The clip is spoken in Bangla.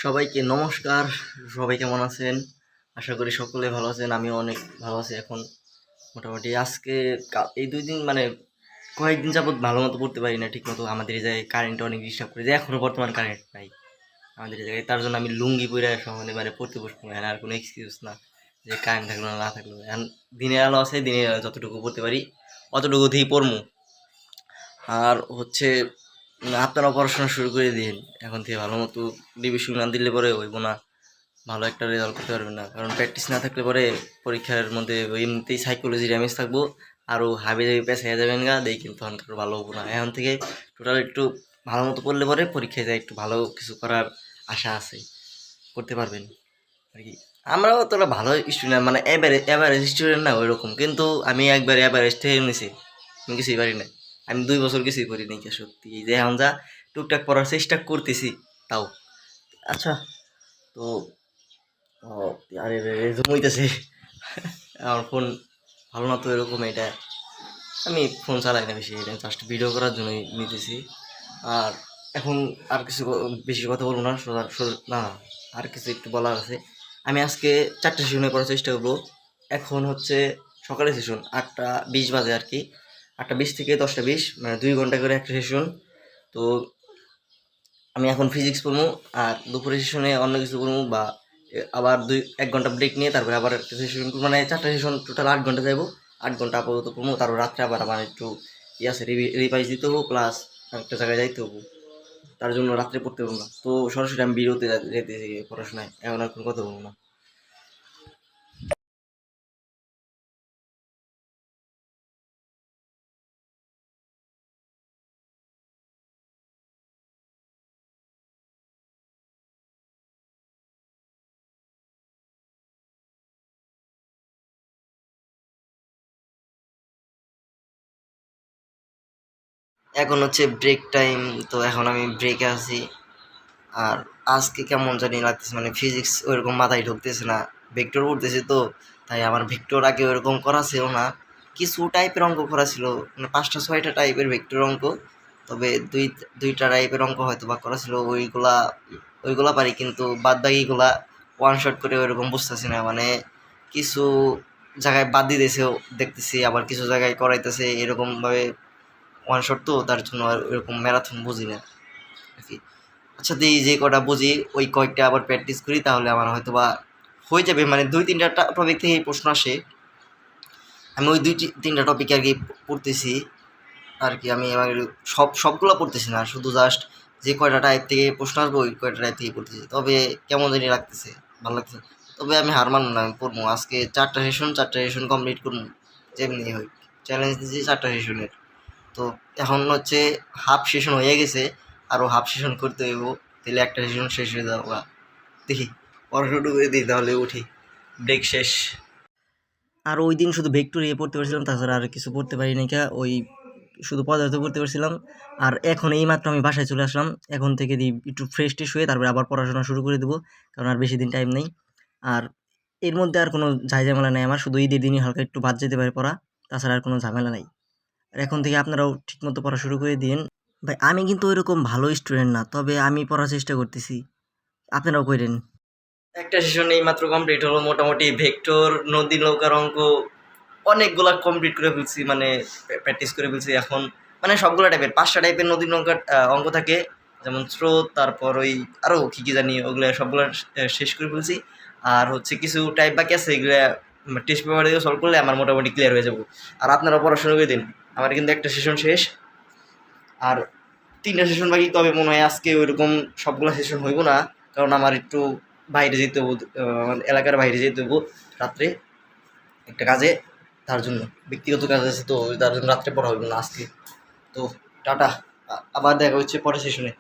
সবাইকে নমস্কার। সবাই কেমন আছেন? আশা করি সকলে ভালো আছেন। আমিও অনেক ভালো আছি এখন। মোটামুটি আজকে এই 2 দিন মানে কয়েকদিন যাবৎ ভালো মতো পড়তে পারি না ঠিকমতো। আমাদের এই জায়গায় কারেন্ট অনেক ডিস্টার্ব করে যে এখনো বর্তমান কারেন্ট নাই আমাদের এই জায়গায়। তার জন্য আমি লুঙ্গি পইরা মানে পড়তে বসবো। এখানে আর কোনো এক্সকিউজ না যে কারেন্ট থাকলো না থাকলো। এখন দিনের আলো আছে, দিনের আলো যতটুকু পড়তে পারি অতটুকু দিয়েই পড়মু। আর হচ্ছে আপনারা পড়াশোনা শুরু করে দিন এখন থেকে। ভালো মতো রিভিশন না দিলে পরে হইব না, ভালো একটা রেজাল্ট করতে পারবেন না। কারণ প্র্যাকটিস না থাকলে পরে পরীক্ষার মধ্যে এমনিতেই সাইকোলজি ড্যামেজ থাকবো, আরও হাবি জাবি পেঁচাইয়া যাবেন গা দেখি, কিন্তু তখন ভালো হবো না। এখন থেকে টোটাল একটু ভালো মতো পড়লে পরে পরীক্ষায় যায় একটু ভালো কিছু করার আশা আছে, করতে পারবেন আর কি। আমরাও তোরা ভালো স্টুডেন্ট, মানে এভারেজ স্টুডেন্ট না ওইরকম, কিন্তু আমি একবার এভারেজ থেকে নিছি, আমি কিছুই পারি না। আমি 2 বছর কিছুই করি নাই সত্যি, এই যে এখন যা টুকটাক পড়ার চেষ্টা করতেছি তাও। আচ্ছা, তো ও আরে রে জুম হইতেছে আমার ফোন ভালো না তো এরকম। এটা আমি ফোন চালাই না বেশি, এটা জাস্ট ভিডিও করার জন্যই নিতেছি। আর এখন আর কিছু বেশি কথা বলবো না, সোজা সোজা না, আর কিছু একটু বলার আছে। আমি আজকে 4টা সেশনে করার চেষ্টা করবো। এখন হচ্ছে সকালে সেশন 8টা 20 বাজে আর কি, 8টা 20 থেকে 10টা 20, মানে 2 ঘন্টা করে একটা সেশন। তো আমি এখন ফিজিক্স পড়বো, আর দুপুরের সেশনে অন্য কিছু পড়বো, বা আবার 1 ঘন্টা ব্রেক নিয়ে তারপরে আবার একটা সেশন, মানে 4টা সেশন টোটাল 8 ঘন্টা যাবো। 8 ঘন্টা আপাতত পড়বো, তারপর রাত্রে আবার আমার একটু আছে রিভাইজ দিতে হবো, প্লাস একটা জায়গায় যাইতে হবো। তার জন্য রাত্রে পড়তে পারবো না, তো সরাসরি আমি বিরতি যেতেছি পড়াশোনায়, এখন আর কোনো কথা বলবো না। এখন হচ্ছে ব্রেক টাইম, তো এখন আমি ব্রেকে আছি। আর আজকে কেমন জানি লাগতেছে, মানে ফিজিক্স ওইরকম মাথায় ঢুকতেছে না। ভেক্টর পড়তেছে তো, তাই আমার ভেক্টর আগে ওইরকম করা ছিল না। কিছু টাইপের অঙ্ক করা ছিল, মানে 5টা 6টা টাইপের ভেক্টর অঙ্ক। তবে দুইটা টাইপের অঙ্ক হয়তো বা করা ছিল, ওইগুলা ওইগুলা পারি, কিন্তু বাদ বাকিগুলা ওয়ান শট করে ওইরকম বুঝতেছি না। মানে কিছু জায়গায় বাদ দিতেছে দেখতেছি, আবার কিছু জায়গায় করাইতেছে এরকমভাবে ওয়ান শট, তো তার জন্য আর ওইরকম ম্যারাথন বুঝি না আর কি। আচ্ছা, দিই যে কটা বুঝি ওই কয়েকটা আবার প্র্যাকটিস করি, তাহলে আমার হয়তো বা হয়ে যাবে। মানে 2-3টা টপিক থেকে প্রশ্ন আসে, আমি ওই 2-3টা টপিক আর কি পড়তেছি আর কি। আমি আমার সবগুলো পড়তেছি না, শুধু জাস্ট যে কয়টা টাইপ থেকে প্রশ্ন আসবে ওই কয়টা টাইপ থেকে পড়তেছি। তবে কেমন জানি লাগতেছে, ভালো লাগতেছে। তবে আমি হার মানব না, আমি পড়বো আজকে 4টা সেশন কমপ্লিট করবো যেমনি হোক। চ্যালেঞ্জ দিয়েছি 4টা সেশনের। তো এখন হচ্ছে হাফ সেশন হয়ে গেছে, আরও হাফ সেশন করতে হইব, তাহলে একটা সেশন শেষ হয়ে যাবো। দেখি পড়াশোনা করে দিই, তাহলে উঠি, ব্রেক শেষ। আর ওই দিন শুধু ভেক্টর পড়তে পারছিলাম, তাছাড়া আর কিছু পড়তে পারি নাই। ওই শুধু পদার্থ পড়তে পারছিলাম। আর এখন এই মাত্র আমি বাসায় চলে আসলাম, এখন থেকে একটু ফ্রেশ ট্রেশ হয়ে তারপরে আবার পড়াশোনা শুরু করে দেবো, কারণ আর বেশি দিন টাইম নেই। আর এর মধ্যে আর কোনো ঝামেলা নেই আমার, শুধু ঈদের দিনই হালকা একটু বাদ যেতে পারে পড়া, তাছাড়া আর কোনো ঝামেলা নাই। আর এখন থেকে আপনারাও ঠিকমতো পড়া শুরু করে দিন। ভাই আমি কিন্তু ওইরকম ভালো স্টুডেন্ট না, তবে আমি পড়ার চেষ্টা করতেছি, আপনারাও করেন। একটা সেশন এই মাত্র কমপ্লিট হলো, মোটামুটি ভেক্টর নদী নৌকার অঙ্ক অনেকগুলা কমপ্লিট করে ফেলছি, মানে প্র্যাকটিস করে ফেলছি এখন। মানে সবগুলো টাইপের 5টা টাইপের নদী নৌকার অঙ্ক থাকে, যেমন স্রোত, তারপর ওই আরও কী কী জানি, ওগুলো সবগুলো শেষ করে ফেলছি। আর হচ্ছে কিছু টাইপ বাকি আছে, এগুলো টেস্ট পেপার দিয়ে সলভ করলে আমার মোটামুটি ক্লিয়ার হয়ে যাবো। আর আপনারা পড়াশোনা করে দিন, আমার কিন্তু একটা সেশন শেষ, আর 3টা সেশন বাকি। তবে মনে হয় আজকে ওইরকম সবগুলো সেশন হইব না, কারণ আমার একটু বাইরে যেতে হবো, আমার এলাকার বাইরে যেতে হবো রাত্রে একটা কাজে। তার জন্য ব্যক্তিগত কাজ আছে, তো তার জন্য রাত্রে পড়া হইব না আজকে। তো টাটা, আবার দেখা হচ্ছে পরের সেশনে।